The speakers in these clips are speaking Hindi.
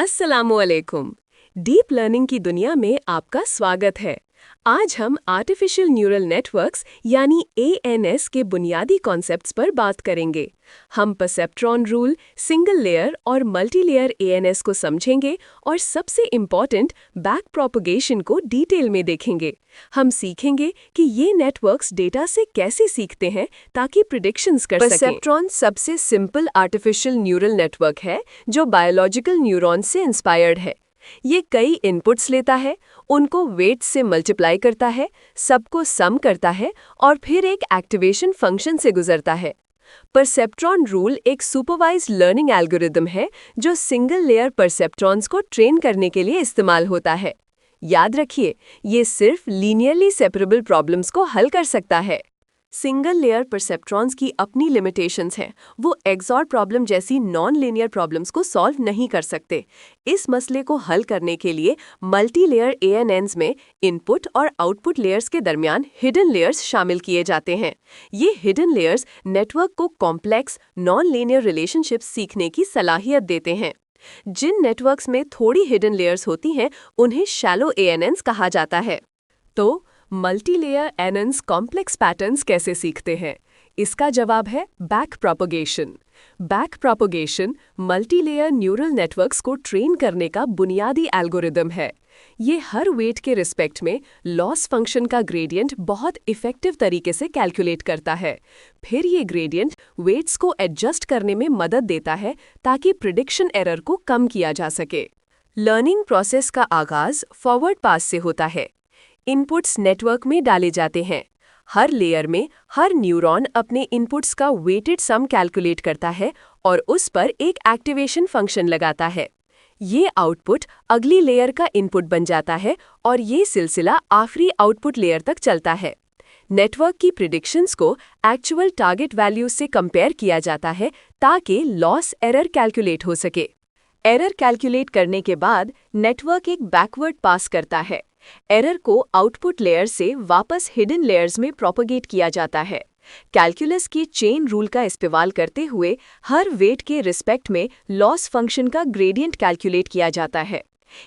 अस्सलामुअलैकुम। डीप लर्निंग की दुनिया में आपका स्वागत है। आज हम आर्टिफिशियल न्यूरल नेटवर्क्स यानी एएनएस के बुनियादी कॉन्सेप्ट्स पर बात करेंगे। हम परसेप्ट्रॉन रूल, सिंगल लेयर और मल्टी लेयर एएनएस को समझेंगे और सबसे इम्पॉर्टेंट बैक प्रोपगेशन को डिटेल में देखेंगे। हम सीखेंगे कि ये नेटवर्क्स डेटा से कैसे सीखते हैं ताकि प्रिडिक्शंस कर सकें। परसेप्ट्रॉन सबसे सिंपल आर्टिफिशियल न्यूरल नेटवर्क है जो बायोलॉजिकल न्यूरॉन्स से इंस्पायर्ड है। ये कई इनपुट्स लेता है, उनको वेट्स से मल्टीप्लाई करता है, सबको सम करता है और फिर एक एक्टिवेशन फंक्शन से गुजरता है। परसेप्ट्रॉन रूल एक सुपरवाइज्ड लर्निंग एल्गोरिदम है जो सिंगल लेयर परसेप्ट्रॉन्स को ट्रेन करने के लिए इस्तेमाल होता है। याद रखिए, ये सिर्फ लीनियरली सेपरेबल प्रॉब्लम्स को हल कर सकता है। सिंगल लेयर परसेप्ट्रॉन्स की अपनी लिमिटेशंस हैं। वो एक्सऑर प्रॉब्लम जैसी नॉन लीनियर प्रॉब्लम्स को सॉल्व नहीं कर सकते। इस मसले को हल करने के लिए मल्टी लेयर एएनएन्स में इनपुट और आउटपुट लेयर्स के दरमियान हिडन लेयर्स शामिल किए जाते हैं। ये हिडन लेयर्स नेटवर्क को कॉम्प्लेक्स नॉन लीनियर रिलेशनशिप्स सीखने की सलाहियत देते हैं। जिन नेटवर्क्स में थोड़ी हिडन लेयर्स होती हैं, उन्हें शैलो एएनएन्स कहा जाता है। तो मल्टी लेयर एएनएन्स कॉम्प्लेक्स पैटर्न्स कैसे सीखते हैं? इसका जवाब है back propagation. Back propagation multi layer neural networks को ट्रेन करने का बुनियादी एल्गोरिदम है। ये हर वेट के रिस्पेक्ट में लॉस फंक्शन का ग्रेडियंट बहुत इफेक्टिव तरीके से कैलकुलेट करता है। फिर ये ग्रेडियंट वेट्स को एडजस्ट करने में मदद देता है ताकि प्रिडिक्शन एरर को कम किया जा सके। लर्निंग प्रोसेस का आगाज फॉरवर्ड पास से होता है। इनपुट्स नेटवर्क में डाले जाते हैं। हर लेयर में हर न्यूरॉन अपने इनपुट्स का वेटेड सम कैलकुलेट करता है और उस पर एक एक्टिवेशन फंक्शन लगाता है। ये आउटपुट अगली लेयर का इनपुट बन जाता है और ये सिलसिला आखिरी आउटपुट लेयर तक चलता है। नेटवर्क की प्रिडिक्शंस को एक्चुअल टारगेट वैल्यूज से कंपेयर किया जाता है ताकि लॉस एरर कैलकुलेट हो सके। एरर कैलकुलेट करने के बाद नेटवर्क एक बैकवर्ड पास करता है। एरर को आउटपुट लेयर से वापस हिडन लेयर्स में प्रोपगेट किया जाता है। कैलकुलस की चेन रूल का इस्तेमाल करते हुए हर वेट के रिस्पेक्ट में लॉस फंक्शन का ग्रेडियंट कैलकुलेट किया जाता है।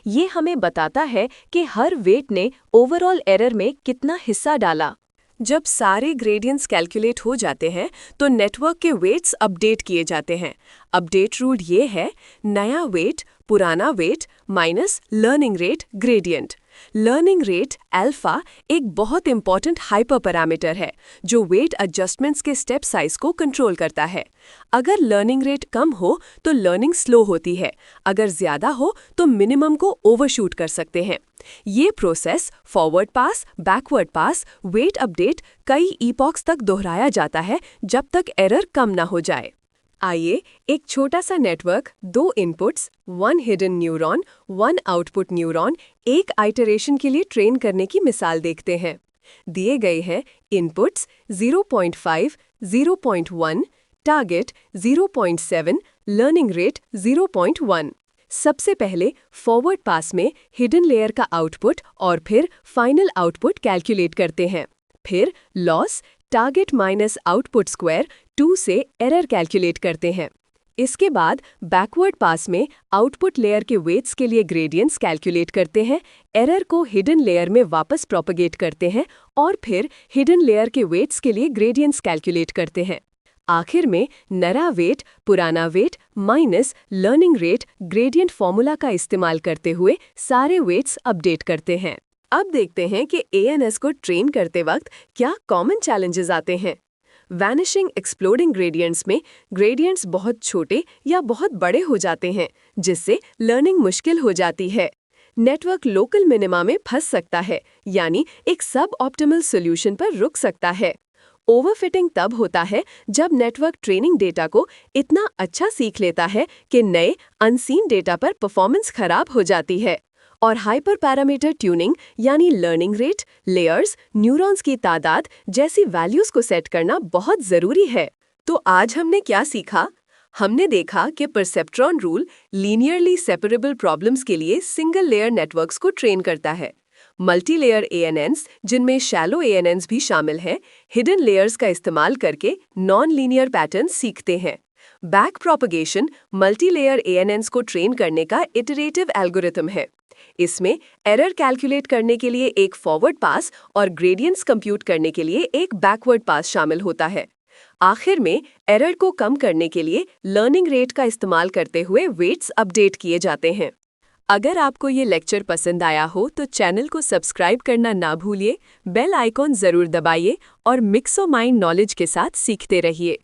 ये हमें बताता है कि हर वेट ने ओवरऑल एरर में कितना हिस्सा डाला। जब सारे ग्रेडियंट्स कैलकुलेट हो जाते हैं तो नेटवर्क के वेट्स अपडेट किए जाते हैं। अपडेट रूल ये है, नया वेट पुराना wait minus learning rate gradient. Learning rate alpha एक बहुत इंपॉर्टेंट हाइपर पैरामीटर है जो वेट एडजस्टमेंट्स के स्टेप साइज को कंट्रोल करता है। अगर लर्निंग रेट कम हो तो लर्निंग स्लो होती है, अगर ज्यादा हो तो मिनिमम को ओवरशूट कर सकते हैं। ये प्रोसेस फॉरवर्ड पास, बैकवर्ड पास, वेट अपडेट कई ईपॉक्स तक दोहराया जाता है जब तक एरर कम ना हो जाए। आइए एक छोटा सा network, 2 inputs, 1 hidden neuron, 1 output neuron, एक आइटरेशन के लिए ट्रेन करने की मिसाल देखते हैं। दिए गए हैं इनपुट्स 0.5, 0.1, टारगेट 0.7, लर्निंग रेट 0.1। सबसे पहले फॉरवर्ड पास में हिडन लेयर का आउटपुट और फिर फाइनल आउटपुट कैलकुलेट करते हैं। फिर loss target minus output square 2 से एरर कैलकुलेट करते हैं। इसके बाद बैकवर्ड पास में आउटपुट लेयर के वेट्स के लिए ग्रेडियंट्स कैलकुलेट करते हैं, एरर को हिडन लेयर में वापस प्रोपगेट करते हैं और फिर हिडन लेयर के वेट्स के लिए ग्रेडियंट्स कैलकुलेट करते हैं। आखिर में नया वेट पुराना wait minus learning rate gradient formula का इस्तेमाल करते हुए सारे वेट्स अपडेट करते हैं। अब देखते हैं कि एएनएस को ट्रेन करते वक्त क्या कॉमन चैलेंजेस आते हैं। वैनिशिंग एक्सप्लोडिंग ग्रेडियंट्स में ग्रेडियंट्स बहुत छोटे या बहुत बड़े हो जाते हैं जिससे लर्निंग मुश्किल हो जाती है। नेटवर्क लोकल मिनिमा में फंस सकता है, यानी एक सब ऑप्टिमल सॉल्यूशन पर रुक सकता है। ओवरफिटिंग तब होता है जब नेटवर्क ट्रेनिंग डेटा को इतना अच्छा सीख लेता है कि नए अनसीन डेटा पर परफॉर्मेंस खराब हो जाती है। और हाइपर पैरामीटर ट्यूनिंग यानी लर्निंग रेट, लेयर्स, न्यूरॉन्स की तादाद जैसी वैल्यूज को सेट करना बहुत ज़रूरी है। तो आज हमने क्या सीखा? हमने देखा कि perceptron rule linearly separable problems के लिए सिंगल लेयर नेटवर्क्स को ट्रेन करता है। मल्टी लेयर एएनएन्स, जिनमें शैलो एएनएन्स भी शामिल हैं, हिडन लेयर्स का इस्तेमाल करके नॉन लीनियर पैटर्न सीखते हैं। बैक प्रोपगेशन मल्टीलेयर ANNs को ट्रेन करने का इटरेटिव एल्गोरिथम है। इसमें एरर कैलकुलेट करने के लिए एक फॉरवर्ड पास और ग्रेडियंट्स कंप्यूट करने के लिए एक बैकवर्ड पास शामिल होता है। आखिर में एरर को कम करने के लिए लर्निंग रेट का इस्तेमाल करते हुए वेट्स अपडेट किए जाते हैं। अगर आपको ये लेक्चर पसंद आया हो तो चैनल को सब्सक्राइब करना ना भूलिए, बेल आइकॉन ज़रूर दबाइए और मिक्सो माइंड नॉलेज के साथ सीखते रहिए।